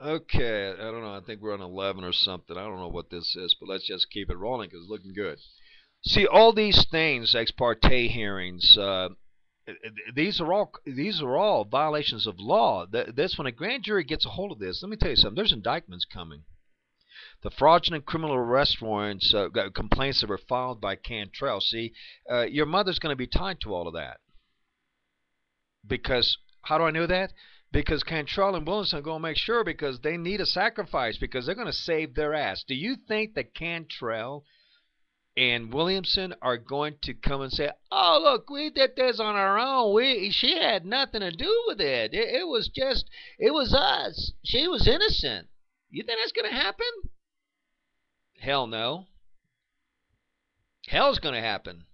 Okay, I don't know. I think we're on 11 or something. I don't know what this is, but let's just keep it rolling because it's looking good. See, all these things, ex parte hearings, these are all violations of law. This when a grand jury gets a hold of this, let me tell you something. There's indictments coming. The fraudulent criminal arrest warrants, complaints that were filed by Cantrell. See, your mother's going to be tied to all of that because how do I know that? Because Cantrell and Williamson are going to make sure because they need a sacrifice because they're going to save their ass. Do you think that Cantrell and Williamson are going to come and say, "Oh, look, we did this on our own. She had nothing to do with it. It was just, it was us. She was innocent." You think that's going to happen? Hell no. Hell's going to happen.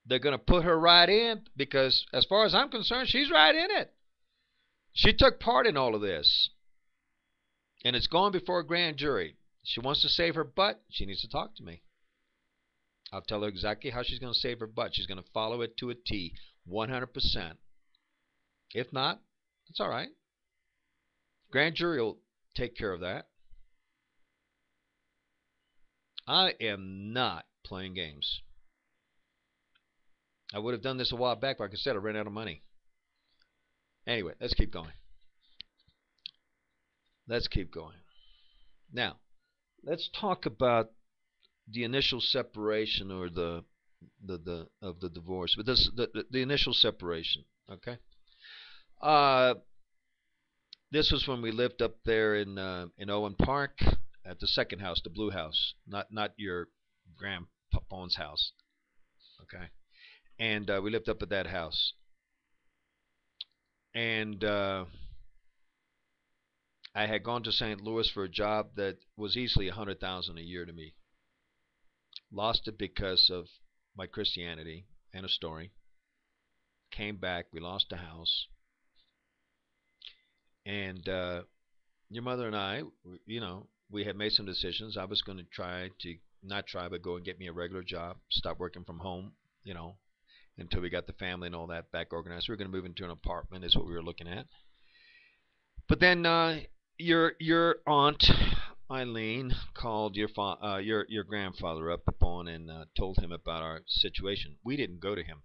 They're going to put her right in because, as far as I'm concerned, she's right in it. She took part in all of this, and it's gone before a grand jury. She wants to save her butt. She needs to talk to me. I'll tell her exactly how she's going to save her butt. She's going to follow it to a T, 100%. If not, it's all right. Grand jury will take care of that. I am not playing games. I would have done this a while back, but like I said, I ran out of money. Anyway, let's keep going. Let's keep going. Now, let's talk about the initial separation or the of the divorce. But this the initial separation. Okay. Uh, this was when we lived up there in Owen Park at the second house, the blue house, not your grandpa's house. Okay. And we lived up at that house. And I had gone to St. Louis for a job that was easily 100,000 a year to me. Lost it because of my Christianity and a story. Came back. We lost the house. And your mother and I, we had made some decisions. I was going to try to not try, but go and get me a regular job, stop working from home, you know, until we got the family and all that back organized. We were going to move into an apartment, is what we were looking at. But then your aunt Eileen called your grandfather up upon and told him about our situation. We didn't go to him.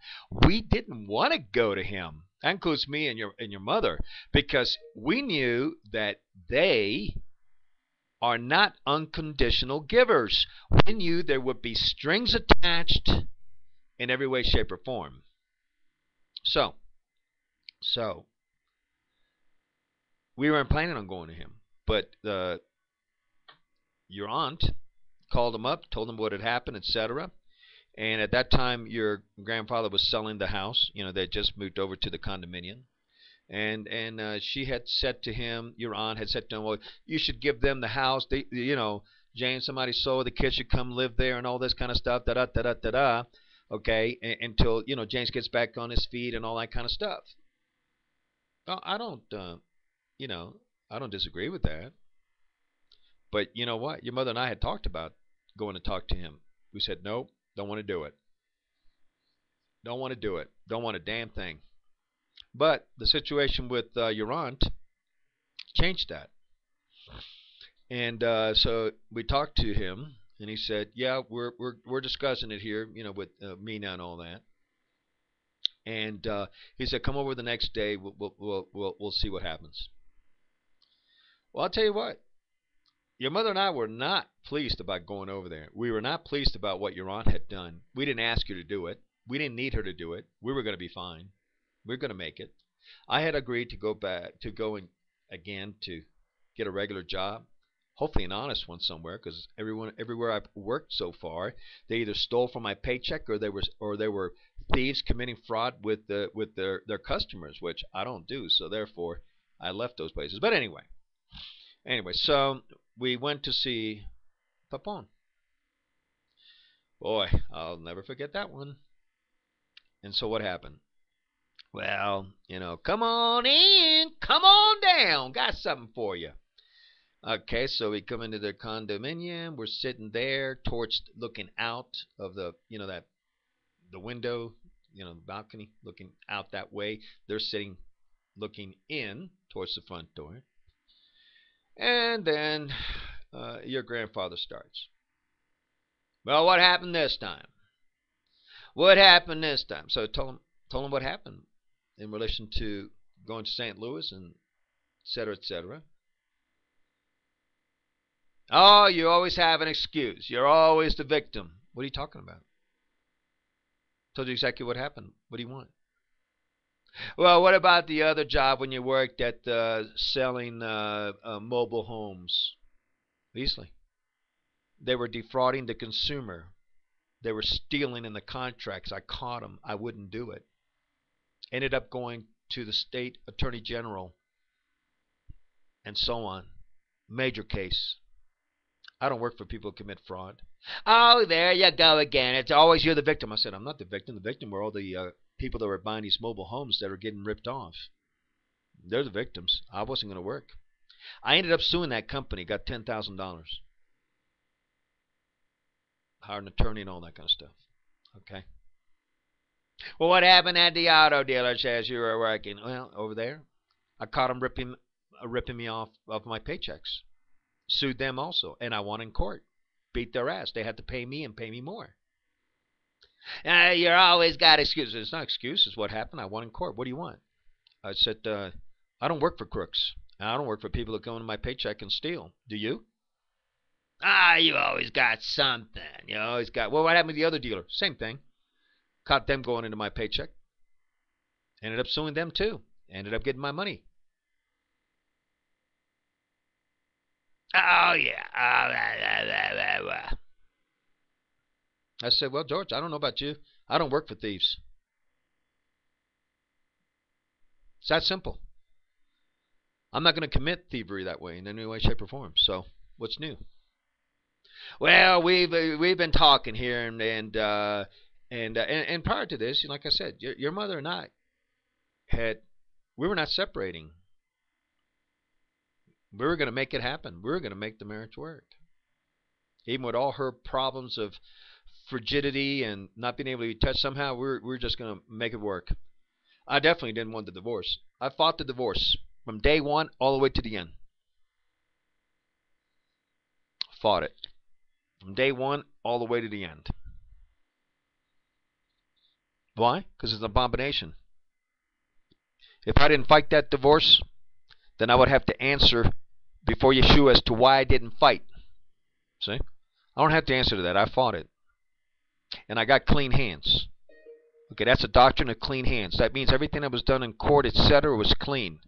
We didn't want to go to him. That includes me and your mother because we knew that they are not unconditional givers. We knew there would be strings attached in every way, shape, or form. So, so we weren't planning on going to him, but your aunt called him up, told him what had happened, etc. And at that time, your grandfather was selling the house. They had just moved over to the condominium, and she had said to him, your aunt had said to him, "Well, you should give them the house. James, somebody sold the kids should come live there, and all this kind of stuff. Da da da da da da." Okay, until James gets back on his feet and all that kind of stuff. Well, you know, I don't disagree with that. But you know what? Your mother and I had talked about going to talk to him. We said, nope, don't want to do it. Don't want to do it. Don't want a damn thing. But the situation with your aunt changed that. And so we talked to him, and he said, yeah, we're discussing it here, with Mina and all that. And he said, come over the next day. We'll see what happens. Well, I'll tell you what. Your mother and I were not pleased about going over there. We were not pleased about what your aunt had done. We didn't ask her to do it. We didn't need her to do it. We were going to be fine. We were going to make it. I had agreed to go back to going again to get a regular job, hopefully an honest one somewhere, because everywhere I've worked so far, they either stole from my paycheck or they were thieves committing fraud with their customers, which I don't do. So therefore, I left those places. But anyway, so we went to see Papon. Boy, I'll never forget that one. And so what happened? Well, come on in, come on down, got something for you. Okay, so we come into their condominium. We're sitting there, torched, looking out of the window, the balcony, looking out that way. They're sitting, looking in towards the front door. And then your grandfather starts. Well, what happened this time? What happened this time? So told him what happened in relation to going to St. Louis and et cetera, et cetera. Oh, you always have an excuse. You're always the victim. What are you talking about? Told you exactly what happened. What do you want? Well, what about the other job when you worked at selling mobile homes? Easily. They were defrauding the consumer. They were stealing in the contracts. I caught them. I wouldn't do it. Ended up going to the state attorney general and so on. Major case. I don't work for people who commit fraud. Oh, there you go again. It's always you're the victim. I said, I'm not the victim. The victim were all the people that were buying these mobile homes that are getting ripped off. They're the victims. I wasn't going to work. I ended up suing that company, got $10,000. Hired an attorney and all that kind of stuff. Okay. Well, what happened at the auto dealers as you were working? Well, over there, I caught them ripping me off of my paychecks. Sued them also, and I won in court. Beat their ass. They had to pay me and pay me more. You're always got excuses. It's not excuses. What happened? I won in court. What do you want? I said, I don't work for crooks. I don't work for people that go into my paycheck and steal. Do you? You always got something. You always got. Well, what happened to the other dealer? Same thing. Caught them going into my paycheck. Ended up suing them too. Ended up getting my money. Oh, yeah. I said, well, George, I don't know about you. I don't work for thieves. It's that simple. I'm not going to commit thievery that way in any way, shape, or form. So, what's new? Well, we've been talking here, and prior to this, like I said, your mother and I we were not separating. We were going to make it happen. We were going to make the marriage work. Even with all her problems of frigidity and not being able to be touched, somehow we're just going to make it work. I definitely didn't want the divorce. I fought the divorce from day one all the way to the end. Fought it from day one all the way to the end. Why? Because it's an abomination. If I didn't fight that divorce, then I would have to answer before Yeshua as to why I didn't fight. See? I don't have to answer to that. I fought it. And I got clean hands. Okay, that's a doctrine of clean hands. That means everything that was done in court, etc., was clean.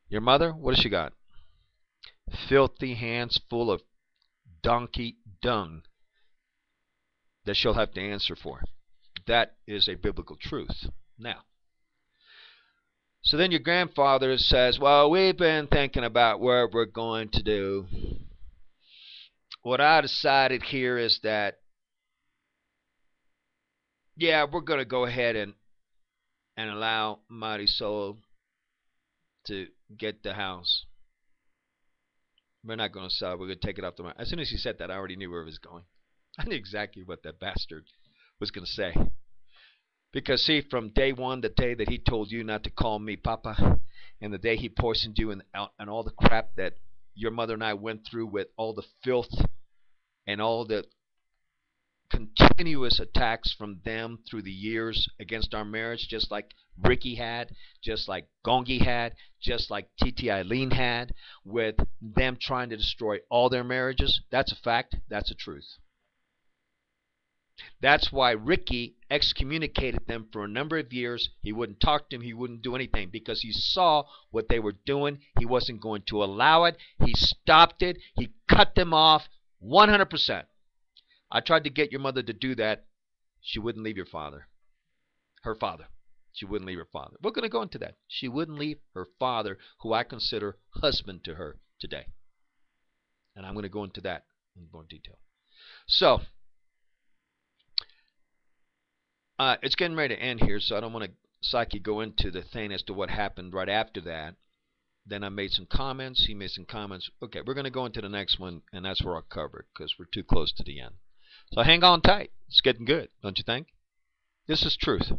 Your mother, what has she got? Filthy hands full of donkey dung that she'll have to answer for. That is a biblical truth. Now, so then your grandfather says, well, we've been thinking about what we're going to do. What I decided here is that, yeah, we're going to go ahead and allow Mighty Soul to get the house. We're not going to sell it. We're going to take it off the market. As soon as he said that, I already knew where it was going. I knew exactly what that bastard was going to say. Because, see, from day one, the day that he told you not to call me Papa, and the day he poisoned you and all the crap that your mother and I went through with all the filth and all the continuous attacks from them through the years against our marriage, just like Ricky had, just like Gongi had, just like Titi Eileen had, with them trying to destroy all their marriages. That's a fact. That's a truth. That's why Ricky excommunicated them for a number of years. He wouldn't talk to them. He wouldn't do anything because he saw what they were doing. He wasn't going to allow it. He stopped it. He cut them off 100%. I tried to get your mother to do that. She wouldn't leave your father. Her father. She wouldn't leave her father. We're going to go into that. She wouldn't leave her father, who I consider husband to her today. And I'm going to go into that in more detail. So, it's getting ready to end here, so I don't want to psyche go into the thing as to what happened right after that. Then I made some comments. He made some comments. Okay, we're going to go into the next one, and that's where I'll cover it because we're too close to the end. So hang on tight. It's getting good, don't you think? This is truth.